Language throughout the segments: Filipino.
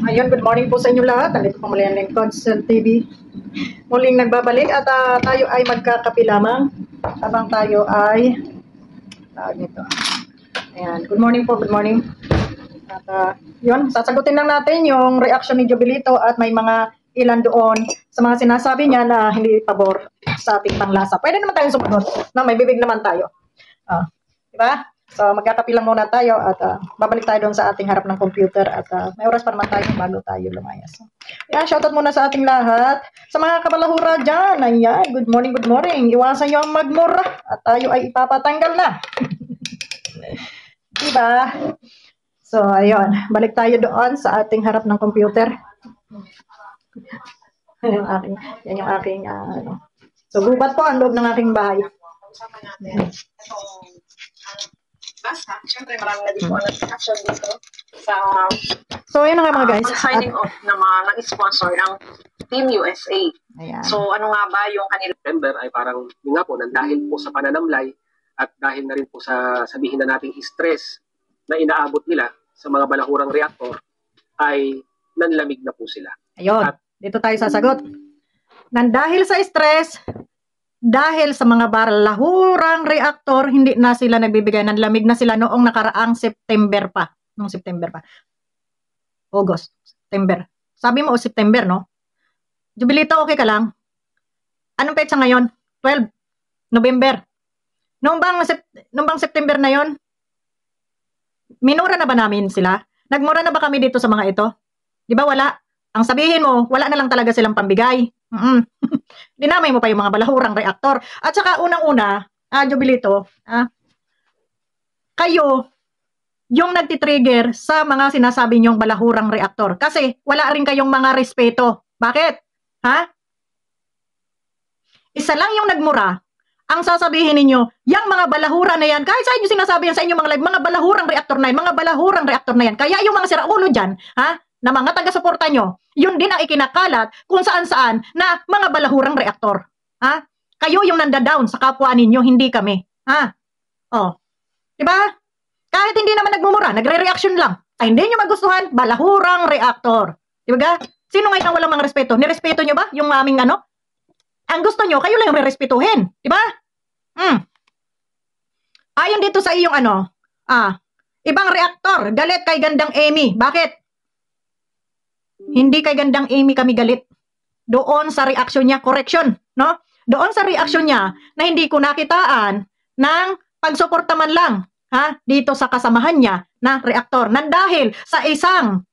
Ayun, good morning po sa inyo lahat. Nandito po muli ang Lincoln TV. Muling nagbabalik at tayo ay magkakapi lamang habang tayo ay nito. Ayan, good morning po, good morning. At yun, sasagutin lang natin yung reaction ni Jobilito at may mga ilan doon sa mga sinasabi niya na hindi pabor sa ating panglasa. Pwede naman tayong sumunod na may bibig naman tayo. Diba? So magkakapi lang muna tayo at babalik tayo doon sa ating harap ng computer at may oras pa naman tayo bago tayo lumayas. Yan, shoutout muna sa ating lahat. Sa mga kabalahura dyan, ayan, good morning, good morning. Iwasan nyo ang magmura at tayo ay ipapatanggal na. Diba? So, ayun, balik tayo doon sa ating harap ng computer. Yan yung aking, ano. So, gubat po ang loob ng aking bahay. Basta, syempre marami na din po ang nag-action dito sa so yun nga mga guys, signing off na mga nag-sponsor ng Team USA. Ayan. So ano nga ba yung kanilang member ay parang yun nga po, dahil po sa pananamlay at dahil na rin po sa sabihin na nating stress na inaabot nila sa mga balahurang reaktor ay nanlamig na po sila. Ayun, dito tayo sasagot. Nandahil sa stress, dahil sa mga balahurang reaktor, hindi na sila nagbibigay ng lamig na sila noong nakaraang September pa. Noong September pa. August, September. Sabi mo, September, no? Jobilito, okay ka lang? Anong petsa ngayon? 12, November. Noong bang September na yon? Minura na ba namin sila? Nagmura na ba kami dito sa mga ito? Di ba wala? Ang sabihin mo, wala na lang talaga silang pambigay. Dinamay mo pa yung mga balahurang reaktor. At saka unang-una, Jobilito, kayo yung nagtitrigger sa mga sinasabi nyong balahurang reaktor. Kasi wala rin kayong mga respeto. Bakit? Ha? Isa lang yung nagmura. Ang sasabihin ninyo, yung mga balahura na yan, kahit sa inyo sinasabi yan sa inyong mga live, mga balahurang reaktor na yan, mga balahurang reaktor na yan. Kaya yung mga siraulo dyan, na mga taga-suporta nyo, yun din ang ikinakalat kung saan-saan na mga balahurang reaktor. Kayo yung nanda-down sa kapwa ninyo, hindi kami. Diba? Kahit hindi naman nagmumura, nagre-reaction lang. Ay, hindi nyo magustuhan, balahurang reaktor. Diba? Sino ngayon ang walang mga respeto? Nirespeto nyo ba yung aming ano? Ang gusto nyo, kayo lang yung re-respetuhin. Diba? Ayon dito sa iyong ano, ibang reaktor, galit kay Gandang Amy. Bakit? Hindi kay Gandang Amy kami galit. Doon sa reaksyon niya, correction, no? Doon sa reaksyon niya na hindi ko nakitaan ng pagsuporta man lang, dito sa kasamahan niya na reaktor. Nandahil sa isang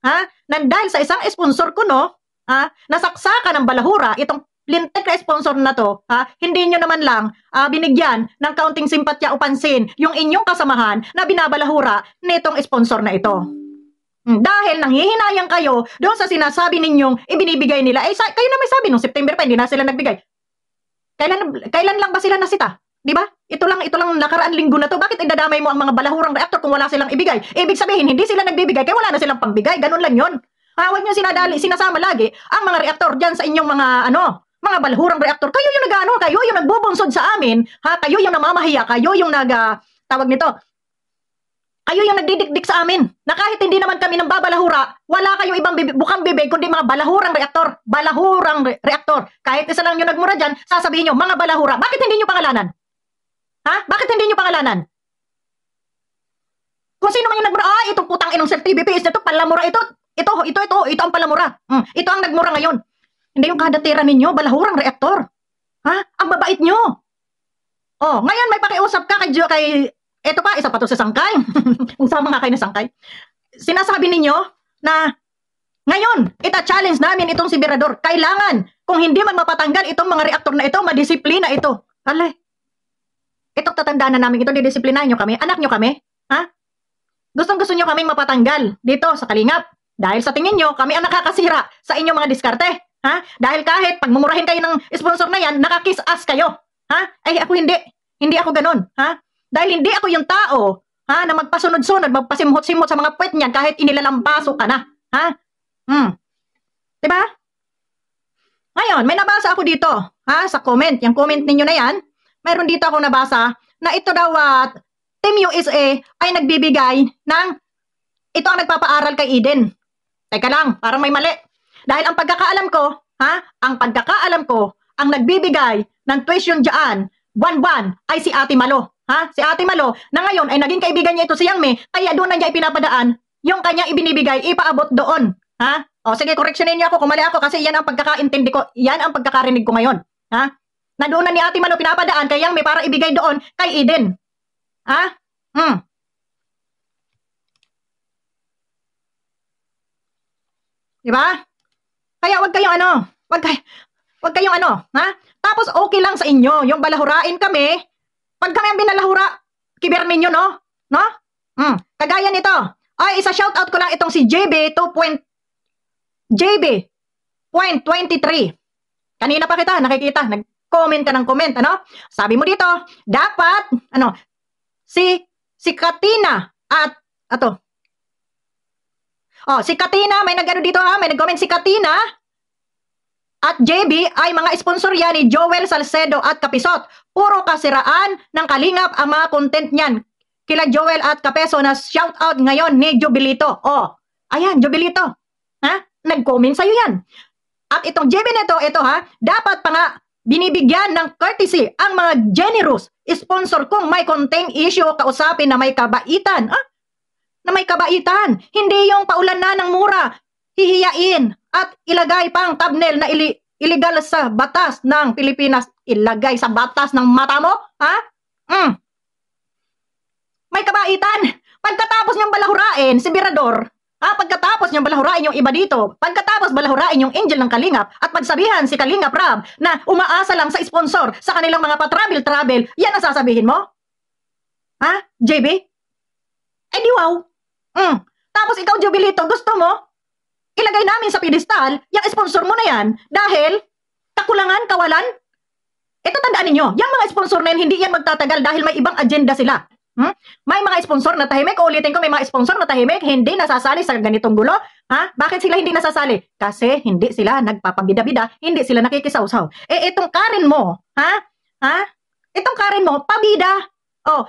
sponsor ko, no? Nasaksakan ng balahura, itong lintek na sponsor na to, hindi nyo naman lang binigyan ng kaunting simpatya o pansin yung inyong kasamahan na binabalahura nitong sponsor na ito. Dahil nanghihinayang kayo doon sa sinasabi ninyong ibinibigay nila. Kayo na may sabi nung September pa, hindi na sila nagbigay. Kailan lang ba sila nasita? Di ba? Ito lang nakaraan linggo na to. Bakit idadamay mo ang mga balahurang reaktor kung wala silang ibigay? Ibig sabihin, hindi sila nagbibigay kaya wala na silang pambigay. Ganun lang yun. Huwag nyo sinasama lagi ang mga reaktor dyan sa inyong mga balahurang reaktor. Kayo yung kayo yung nagbubunsod sa amin. Kayo yung namamahiya. Kayo yung tawag nito. Kayo yung nagdidikdik sa amin na kahit hindi naman kami ng babalahura, wala kayong ibang bukang bibig kundi mga balahurang reaktor. Balahurang reaktor. Kahit isa lang yung nagmura dyan, sasabihin nyo, mga balahura. Bakit hindi nyo pangalanan? Bakit hindi nyo pangalanan? Kung sino man yung nagmura, itong putang inong Sir TVPS, ito palamura, ito ang palamura. Ito ang nagmura ngayon. Hindi yung kadatira ninyo, balahurang reaktor. Ang babait nyo. Ngayon may pakiusap ka kay ito pa, isa pa to sa sangkay. Usama nga kayo na sangkay. Sinasabi ninyo na ngayon, ita-challenge namin itong si Berador. Kailangan, kung hindi man mapatanggal itong mga reaktor na ito, madisiplina ito. Alay. Itong tatandaan na namin ito, didisiplinahin nyo kami. Anak nyo kami. Gustong-gusto nyo kaming mapatanggal dito sa Kalingap. Dahil sa tingin nyo, kami ang nakakasira sa inyong mga diskarte. Dahil kahit pagmumurahin kayo ng sponsor na yan, nakakiss ass kayo. Ay, ako hindi. Hindi ako ganun. Dahil hindi ako yung tao na magpasunod-sunod, magpasimhot-simhot sa mga puwet niyan kahit inilalampaso ka na. Diba? Ngayon, may nabasa ako dito sa comment. Yung comment ninyo na yan, mayroon dito ako nabasa na ito daw Team USA ay nagbibigay ng ito ang nagpapaaral kay Eden. Teka lang, parang may mali. Dahil ang pagkakaalam ko, ang nagbibigay ng tuition dyan, buwan-buwan, ay si Ate Malo. Si Ate Malo, na ngayon ay naging kaibigan niya ito si Yang Mi, kaya doon na niya ipinapadaan yung kanyang ibinibigay, ipaabot doon. O sige, correctionin niyo ako kung mali ako kasi yan ang pagkakaintindi ko, yan ang pagkakarinig ko ngayon. Na doon na ni Ate Malo pinapadaan kay Yang Mi para ibigay doon kay Eden. Diba? Kaya wag kayong Tapos okay lang sa inyo, yung balahurain kami, pag kami ang binalahura, kiber ninyo, no? Kagaya nito. Ay, isa shoutout ko lang itong si JB.23. Kanina pa kita nakikita, nag-comment ka ng comment, ano? Sabi mo dito, dapat, si Katina at, si Katina, may nag-ano dito may nag-comment si Katina at JB ay mga sponsor yan ni Joel Salcedo at Kapisot. Puro kasiraan ng Kalingap ang mga content niyan. Kila Joel at Kapeso na shoutout ngayon ni Jubilito. Ayan, Jubilito. Nag-comment sa'yo yan. At itong JB nito, dapat pa nga binibigyan ng courtesy ang mga generous sponsor kung may konting issue kausapin na may kabaitan. Na may kabaitan. Hindi yung paulan na ng mura, hihiyain at ilagay pang thumbnail na illegal sa batas ng Pilipinas. Ilagay sa batas ng mata mo? May kabaitan. Pagkatapos niyang balahurain si Birador, pagkatapos niyang balahurain yung iba dito, pagkatapos balahurain yung Angel ng Kalingap at pagsabihan si Kalingap Rab na umaasa lang sa sponsor sa kanilang mga pa-travel, yan ang sasabihin mo? JB? Di wow. Tapos ikaw, Jubilito, gusto mo ilagay namin sa pedestal yung sponsor mo na yan dahil kakulangan, kawalan? Ito tandaan ninyo, yung mga sponsor na yan, hindi yan magtatagal dahil may ibang agenda sila. May mga sponsor na tahimik, ulitin ko, may mga sponsor na tahimik, hindi nasasali sa ganitong gulo. Bakit sila hindi nasasali? Kasi hindi sila nagpapabida-bida, hindi sila nakikisawsaw. Itong Karen mo, itong Karen mo, pabida.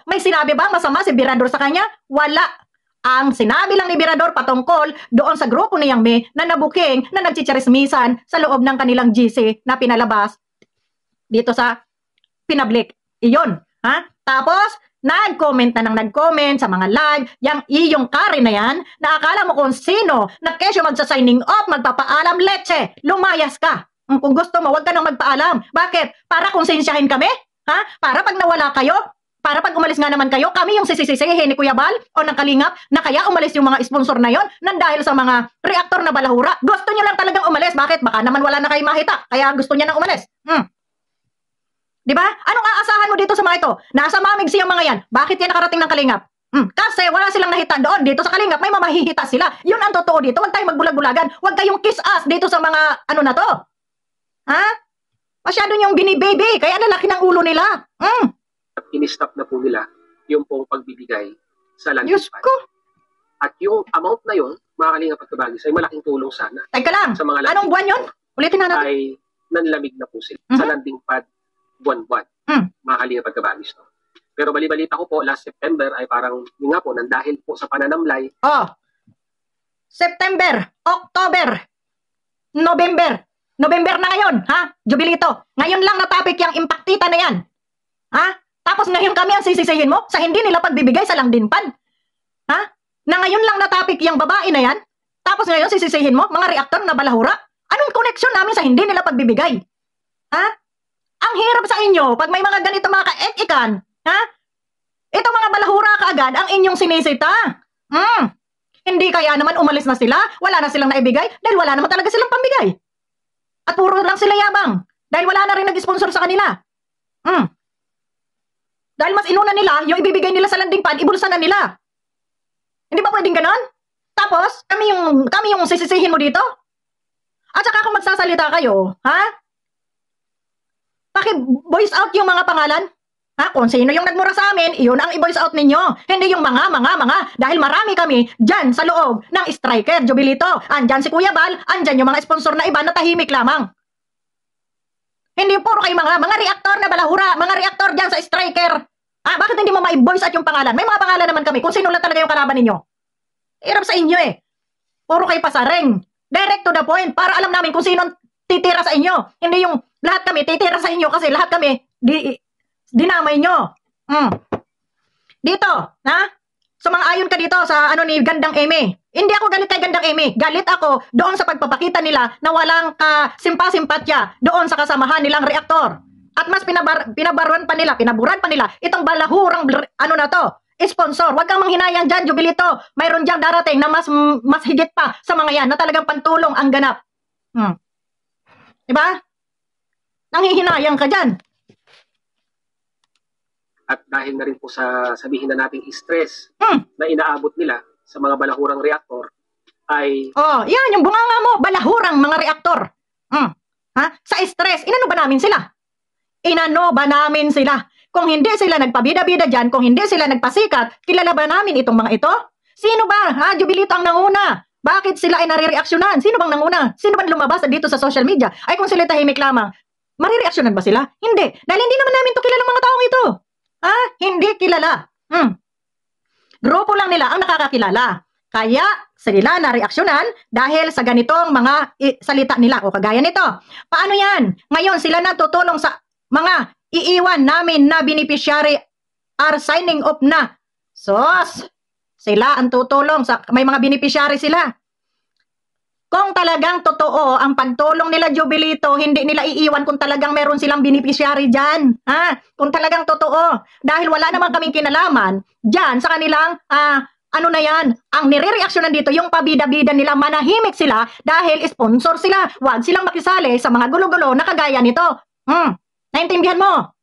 May sinabi ba masama si Birador sa kanya? Wala. Ang sinabi lang ni Birador patungkol doon sa grupo ni Yang Mi na nabuking na nagchicharismisan sa loob ng kanilang GC na pinalabas dito sa pinablik. Iyon. Tapos, nag-comment sa mga live, yung Karen na yan, na akala mo kung sino, na kesyo magsa-signing off, magpapaalam, leche, lumayas ka. Kung gusto mo, wag ka nang magpaalam. Bakit? Para konsensyahin kami? Para pag nawala kayo, para pag umalis nga naman kayo, kami yung sisisihin ni Kuya Bal o ng Kalingap na kaya umalis yung mga sponsor na yon nang dahil sa mga reaktor na balahura. Gusto niyo lang talagang umalis. Bakit? Baka naman wala na kayo mahita. Kaya gusto niya nang umalis. Diba? Anong aasahan mo dito sa mga ito? Nasa mamig siyang mga yan. Bakit yan nakarating ng Kalingap? Kasi wala silang nahita doon. Dito sa Kalingap, may mamahihita sila. Yun ang totoo dito. Huwag tayong magbulag-bulagan. Huwag kayong kiss ass dito sa mga ano na to. Masyado niyong binibaby. Kaya lalaki ng ulo nila. In-stop na po nila yung pong pagbibigay sa landing Diyos fund. ko. At yung amount na yun, mga Kalingap at Kabagis, ay malaking tulong sana. Teka lang. Sa mga Anong buwan yun? Ulitin na natin. ay nanlamig na po sila sa landing pad buwan-buwan. Mga Kalingap at Kabagis. No? Pero bali-balita ko po, last September ay parang yun nga po, nang dahil po sa pananamlay. September, October, November. November na ngayon, Jubilito. Ngayon lang na topic yung impactita na yan. Tapos ngayon kami ang sisisihin mo sa hindi nila pagbibigay sa landing pad. Na ngayon lang na topic yung babae na yan. Tapos ngayon sisisihin mo, mga reaktor na balahura. Anong connection namin sa hindi nila pagbibigay? Ang hirap sa inyo pag may mga ganito mga ka-ek-ikan. Itong mga balahura kaagad ang inyong sinisita. Hindi kaya naman umalis na sila, wala na silang naibigay dahil wala naman talaga silang pambigay. At puro lang sila yabang dahil wala na rin nag-sponsor sa kanila. Dahil mas inuna nila, yung ibibigay nila sa landing pad, ibulsa na nila. Hindi ba pwedeng ganon? Tapos, kami yung sisisihin mo dito? At saka kung magsasalita kayo, paki-voice out yung mga pangalan? Kung sino yung nagmura sa amin, iyon ang i-voice out ninyo. Hindi yung mga. Dahil marami kami dyan sa loob ng striker, Jubilito. Andyan si Kuya Bal, andyan yung mga sponsor na iba na tahimik lamang. Hindi puro kayo mga reaktor na balahura, mga reaktor dyan sa striker. Bakit hindi mo ma-voice out yung pangalan? May mga pangalan naman kami kung sino lang talaga yung kalaban ninyo. Hirap sa inyo Puro kayo pasaring. Direct to the point para alam namin kung sino titira sa inyo. Hindi yung lahat kami titira sa inyo kasi lahat kami dinamay nyo. Dito, ha? Sumang-ayon ka dito sa ano ni Gandang Amy. Hindi ako galit kay Gandang Amy. Galit ako doon sa pagpapakita nila na walang kasimpa-simpatya doon sa kasamahan nilang reaktor. At mas pinaburan pa nila itong balahurang ano na to, sponsor. Huwag kang manghinayang dyan, Jubilito. Mayroon diyang darating na mas higit pa sa mga yan na talagang pantulong ang ganap. Diba? Nanghihinayang ka dyan. At dahil na rin po sa sabihin na nating stress na inaabot nila sa mga balahurang reaktor ay... Oh, yan yung bunganga mo, balahurang mga reaktor. Ha? Sa stress, inano ba namin sila? Inano ba namin sila? Kung hindi sila nagpabida-bida dyan, kung hindi sila nagpasikat, kilala ba namin itong mga ito? Sino ba? Ha? Jubilito ang nanguna. Bakit sila ay nare-reaksyonan? Sino bang nanguna? Sino bang lumabas dito sa social media? Ay kung sila tahimik lamang, marireaksyonan ba sila? Hindi. Dahil hindi naman namin to kilala mga taong ito. Ha? Hindi kilala. Grupo lang nila ang nakakakilala. Kaya sila na-reaksyonan dahil sa ganitong mga salita nila o kagaya nito. Paano yan? Ngayon sila na tutulong sa mga iiwan namin na beneficiary are signing off na. Sos, sila ang tutulong sa may mga beneficiary sila. Kung talagang totoo ang pagtulong nila Jubilito, hindi nila iiwan kung talagang meron silang beneficiary dyan. Ha? Kung talagang totoo. Dahil wala naman kaming kinalaman dyan sa kanilang, ano na yan, ang nire-reaksyonan dito, yung pabida-bida nila, manahimik sila dahil sponsor sila. Huwag silang makisali sa mga gulo-gulo na kagaya nito. Naintindihan mo?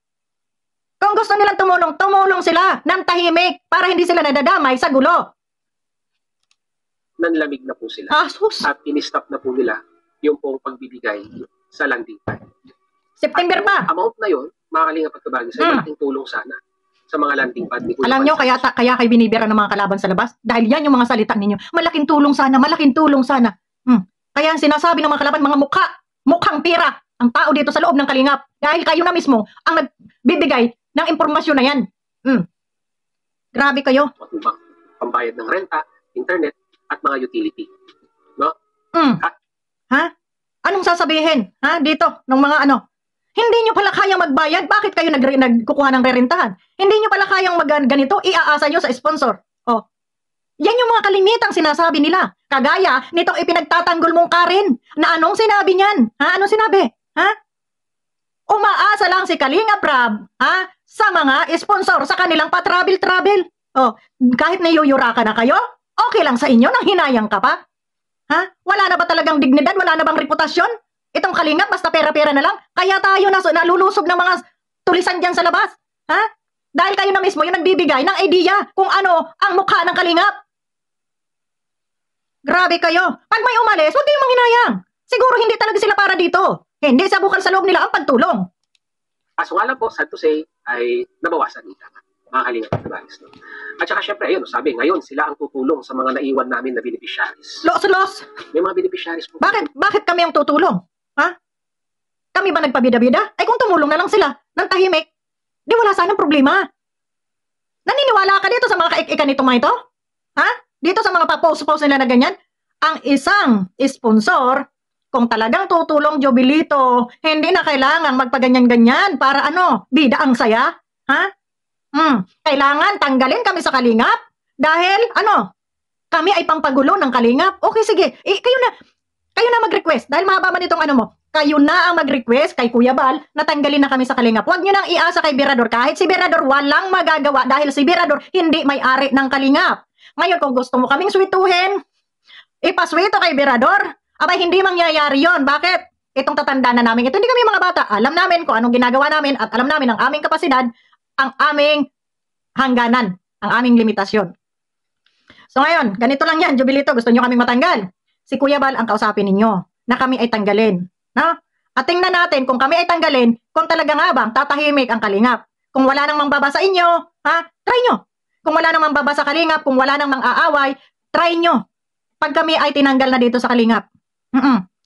Kung gusto nilang tumulong, tumulong sila ng tahimik para hindi sila nadadamay sa gulo. Nanlamig na po sila. At in-stop na po nila yung pong pagbibigay sa landing pad. September pa. Amount na yun, mga kalingap at kabagay, sa malaking tulong sana sa mga landing pad. Alam nyo, kaya kayo binibira ng mga kalaban sa labas? Dahil yan yung mga salita ninyo. Malaking tulong sana, malaking tulong sana. Kaya ang sinasabi ng mga kalaban, mga mukhang pira ang tao dito sa loob ng kalingap. Dahil kayo na mismo ang nagbibigay ng impormasyon na yan. Grabe kayo. Matubang pambayad ng renta, internet, at mga utility. No? Ha? Anong sasabihin? Ha? Dito, ng mga ano? Hindi nyo pala kayang magbayad. Bakit kayo nagkukuha ng rerentahan? Hindi nyo pala kayang ganito, iaasa nyo sa sponsor. Oh. Yan yung mga kalimitang sinasabi nila. Kagaya nitong ipinagtatanggol mong Karen. Na anong sinabi niyan? Ha? Anong sinabi? Ha? Umaasa lang si Kalinga Prab, ha? Sa mga sponsor sa kanilang pa-travel. Oh, kahit nayuyura ka na kayo, okay lang sa inyo nang hinayang ka pa? Ha? Wala na ba talagang dignidad? Wala na bang reputasyon? Itong Kalingap, basta pera-pera na lang? Kaya tayo nalulusog ng mga tulisan dyan sa labas? Ha? Dahil kayo na mismo yung nagbibigay ng idea kung ano ang mukha ng Kalingap. Grabe kayo. Pag may umalis, huwag kayong manghinayang. Siguro hindi talaga sila para dito. Hindi sa bukal sa loob nila ang pagtulong. Kaso nga lang po, sad to say, ay nabawasan nila. Mga kalingap at kabagay. No? At saka syempre, ayun, sabi, ngayon sila ang tutulong sa mga naiwan namin na beneficiaries. Los. May mga beneficiaries po. Bakit kami ang tutulong? Ha? Kami ba nagpabida-bida? Ay kung tumulong na lang sila ng tahimik, di wala sanang problema. Naniniwala ka dito sa mga kaik-ikan nitong mga ito? Ha? Dito sa mga pa-post nila na ganyan? Ang isang sponsor, kung talagang tutulong Jubilito, hindi na kailangang magpaganyan-ganyan para ano, bida ang saya? Ha? Kailangan tanggalin kami sa Kalingap dahil ano, kami ay pampagulo ng Kalingap. Okay, sige. Kayo na mag-request dahil mahaba man itong ano mo. Kayo na ang mag-request kay Kuya Bal na tanggalin na kami sa Kalingap. Huwag nyo nang iasa kay Birador. Kahit si Birador walang magagawa dahil si Birador hindi may-ari ng Kalingap. Ngayon, kung gusto mo kaming swituhin, ipaswito kay Birador. Abay, hindi mangyayari yon. Bakit? Itong tatanda na namin ito, hindi kami mga bata. Alam namin kung anong ginagawa namin at alam namin ang aming kapasidad, ang aming hangganan, ang aming limitasyon. So ngayon, ganito lang yan, Jubilito, gusto nyo kaming matanggal. Si Kuya Bal ang kausapin ninyo na kami ay tanggalin. No? At tingnan natin kung kami ay tanggalin, kung talaga nga bang tatahimik ang Kalingap. Kung wala nang mangbaba sa inyo, try nyo. Kung wala nang mangbaba sa Kalingap, kung wala nang mang-aaway, try nyo. Pag kami ay tinanggal na dito sa Kalingap,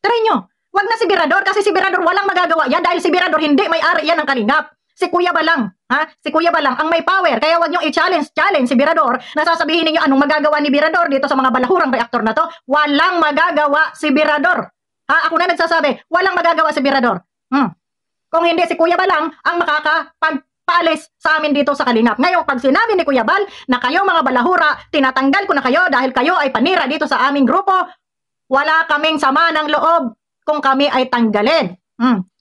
try nyo. Wag na si Birador kasi si Birador walang magagawa yan dahil si Birador hindi may-ari yan ng Kalingap. Si Kuya Bal lang. Ha? Si Kuya Balang ang may power. Kaya wag niyong i-challenge si Birador na sasabihin niyo anong magagawa ni Birador dito sa mga balahurang reaktor na to. Walang magagawa si Birador. Ha? Ako na nagsasabi, walang magagawa si Birador. Kung hindi si Kuya Balang ang makakapagpalis sa amin dito sa Kalingap. Ngayon, pag sinabi ni Kuya Bal na kayo mga balahura, tinatanggal ko na kayo dahil kayo ay panira dito sa aming grupo, wala kaming sama ng loob kung kami ay tanggalin.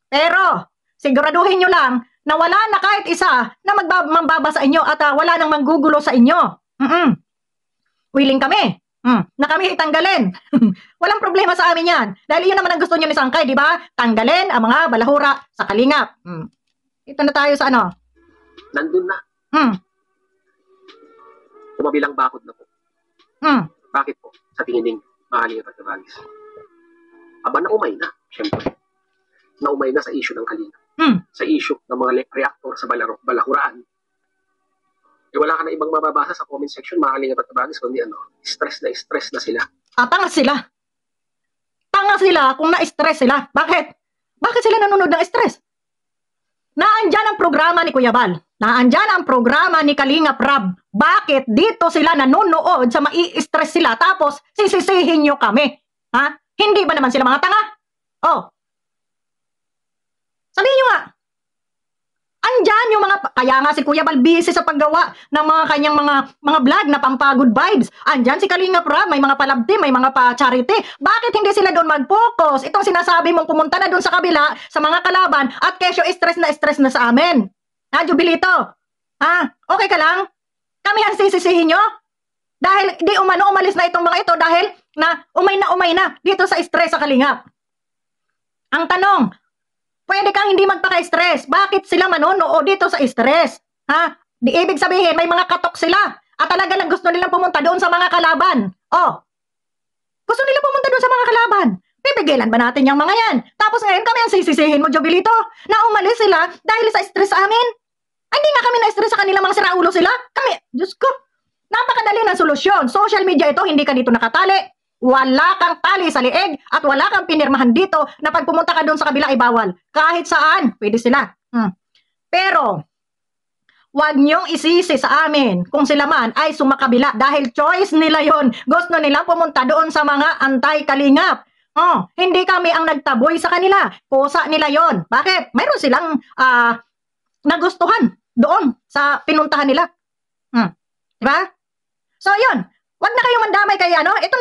Pero, siguraduhin nyo lang na wala na kahit isa na mambaba sa inyo at wala nang manggugulo sa inyo. Willing kami na kami itanggalin. Walang problema sa amin yan. Dahil yun naman ang gusto nyo ni Sangkay, di ba? Tanggalin ang mga balahura sa Kalingap. Ito na tayo sa ano? Nandun na. Kumabilang bakod na po. Bakit po? Sa tingin ninyo, mahalin at nabagis. Aba, naumay na. Siyempre. Naumay na sa issue ng Kalingap. Sa issue ng mga reactor sa balahuraan. Wala ka na ibang mababasa sa comment section, mga Kalingap at nabagis, kundi stress na sila. Tanga sila. Tanga sila kung na-stress sila. Bakit? Bakit sila nanonood ng stress? Naandyan ang programa ni Kuya Bal. Naandyan ang programa ni Kalingap Rab. Bakit dito sila nanonood sa mai-stress sila tapos sisisihin nyo kami? Ha? Hindi ba naman sila mga tanga? Sabihin nyo nga. Andyan yung kaya nga si Kuya Bal busy sa paggawa ng mga kanyang mga vlog na pampagod vibes. Andyan si Kalingap Rab, may mga palab team, may mga pa-charity. Bakit hindi sila doon mag-focus? Itong sinasabi mong pumunta na doon sa kabila, sa mga kalaban, at kesyo stress na sa amin. Ha, Jubilito? Ha? Okay ka lang? Kami ang sisisihin nyo? Dahil di umalis na itong mga ito dahil na umay na dito sa stress sa Kalingap. Ang tanong, pwede kang hindi magpaka-stress. Bakit sila manonood dito sa stress? Ha? Di ibig sabihin, may mga katok sila. At talaga lang gusto nilang pumunta doon sa mga kalaban. Gusto nilang pumunta doon sa mga kalaban. Pipigilan ba natin yung mga yan? Tapos ngayon kami ang sisisihin mo, Jobilito, na umalis sila dahil sa stress sa amin. Ay, hindi nga kami na-stress sa kanila, mga siraulo sila. Kami, Diyos ko, napakadali ng solusyon. Social media ito, hindi ka dito nakatali. Wala kang tali sa lieg at wala kang pinirmahan dito na pag pumunta ka doon sa kabila ay bawal. Kahit saan, pwede sila. Pero, wag niyong isisi sa amin kung sila man ay sumakabila dahil choice nila yon. Gusto nila pumunta doon sa mga anti-Kalingap. Hindi kami ang nagtaboy sa kanila. Kusa nila yon. Bakit? Mayroon silang nagustuhan doon sa pinuntahan nila. Diba? So, yun. Wag na kayong mandamay kay ano. Ito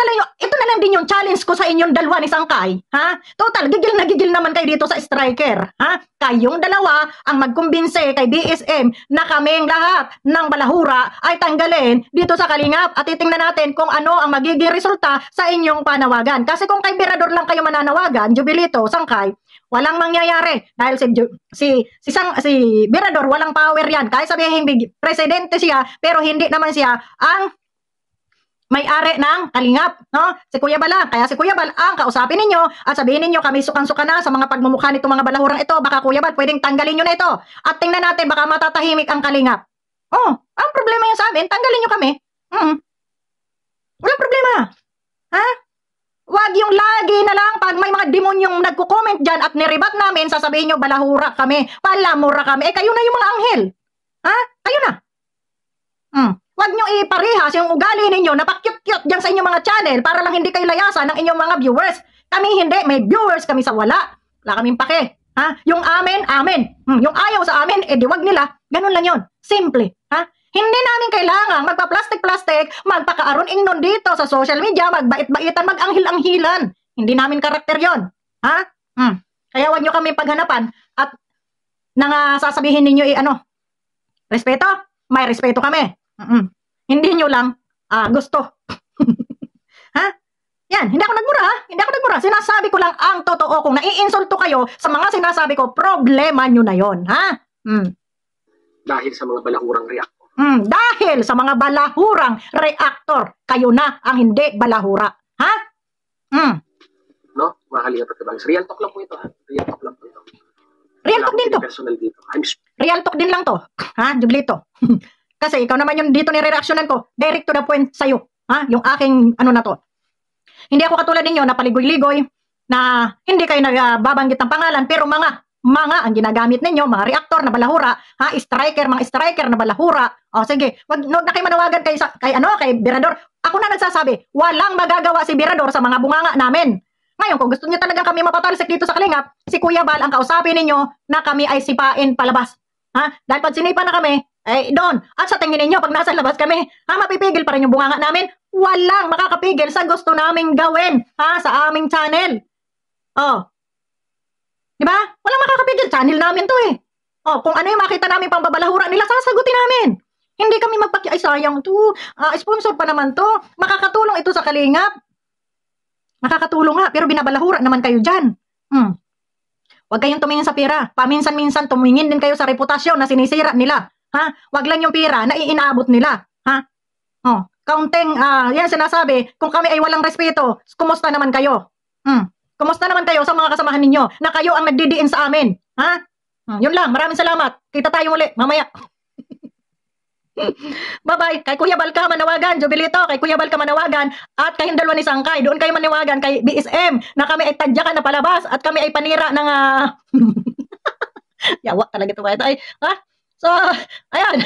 na lang din yung challenge ko sa inyong dalawa ni Sangkay. Ha? Total, gigil naman kayo dito sa striker. Ha? Kayong dalawa ang magkumbinse kay DSM na kaming lahat ng balahura ay tanggalin dito sa Kalingap at titingnan natin kung ano ang magiging resulta sa inyong panawagan. Kasi kung kay Birador lang kayo mananawagan, Jubilito, Sangkay, walang mangyayari dahil si Birador walang power yan. Kahit sabihin presidente siya pero hindi naman siya ang may-ari ng Kalingap, no? Si Kuya Bal, kaya si Kuya Bal ang kausapin ninyo at sabihin ninyo kami sukang-suka na sa mga pagmumukha nitong mga balahurang ito. Baka Kuya Bal, pwedeng tanggalin nyo na ito. At tingnan natin, baka matatahimik ang Kalingap. Ang problema yan sa amin, tanggalin nyo kami. Walang problema. Ha? Wag yung lagi na lang pag may mga demonyong nagko-comment dyan at niribat namin, sasabihin nyo balahura kami, palamura kami. Kayo na yung mga anghel. Ha? Kayo na. Huwag nyo iparehas yung ugali ninyo na pa-cute-cute dyan sa inyong mga channel para lang hindi kayo layasan ng inyong mga viewers. Kami hindi, may viewers kami sa wala. Wala kaming pake. Ha? Yung amin, amin. Yung ayaw sa amin, wag nila. Ganun lang yun. Simple. Ha? Hindi namin kailangan magpa-plastic-plastic, magpaka-aron ingnon dito sa social media, magbait-baitan, mag-anghil-anghilan. Hindi namin karakter yon. Ha? Kaya wag nyo kami paghanapan at nang sasabihin ninyo respeto? May respeto kami. Hindi nyo lang gusto. Ha? Yan, hindi ako nagmura ha? Hindi ako nagmura. Sinasabi ko lang ang totoo. Kung naiinsulto kayo sa mga sinasabi ko, problema nyo na yon, ha? Dahil sa mga balahurang reactor. Dahil sa mga balahurang reactor, kayo na ang hindi balahura. Ha? No? Mga Kalingap at nabagis. Real talk lang po ito, ha? Real talk lang po ito. Real talk din to. Personal dito. Real talk din lang to. Ha? Jubilito. Kasi ikaw naman yung dito nire-reaksyonan ko, direct to the point sa'yo. Ha? Yung aking na to. Hindi ako katulad ninyo na paligoy-ligoy, na hindi kayo nagbabanggit ng pangalan, pero mga Mga ang ginagamit ninyo, mga reactor na balahura, ha, mga striker na balahura. O sige, wag na kayo manawagan kay Birador. Ako na nagsasabi, walang magagawa si Birador sa mga bunganga namin. Ngayon, kung gusto niyo talagang kami mapatalsik dito sa Kalingap, si Kuya Bal ang kausapin ninyo na kami ay sipain palabas. Ha? Dahil pag sinipa na kami, doon. At sa tingin ninyo, pag nasa labas kami, mapipigil pa rin yung bunganga namin? Walang makakapigil sa gusto naming gawin, ha, sa aming channel. Oh. Di ba? Walang makakapigil. Channel namin to eh. Oh, kung ano yung makita namin pang babalahura nila, sasagutin namin. Hindi kami ay sayang to. Sponsor pa naman to. Makakatulong ito sa Kalingap. Makakatulong nga, pero binabalahura naman kayo dyan. Huwag kayong tumingin sa pera. Paminsan-minsan, tumingin din kayo sa reputasyon na sinisira nila. Ha? Huwag lang yung pera na iinaabot nila. Ha? Oh, kaunting, yan sinasabi, kung kami ay walang respeto, kumusta naman kayo? Kumusta naman kayo sa mga kasamahan ninyo na kayo ang nagdidiin sa amin? Ha? Yun lang, maraming salamat. Kita tayo muli, mamaya. Bye-bye. Kay Kuya Bal ka manawagan, Jubilito, kay Kuya Bal ka manawagan, at kay Hindalwa ni Sangkay, doon kayo manawagan kay BSM na kami ay tadyakan na palabas at kami ay panira ng yawa talaga ito. Ay, ha? So, ayan.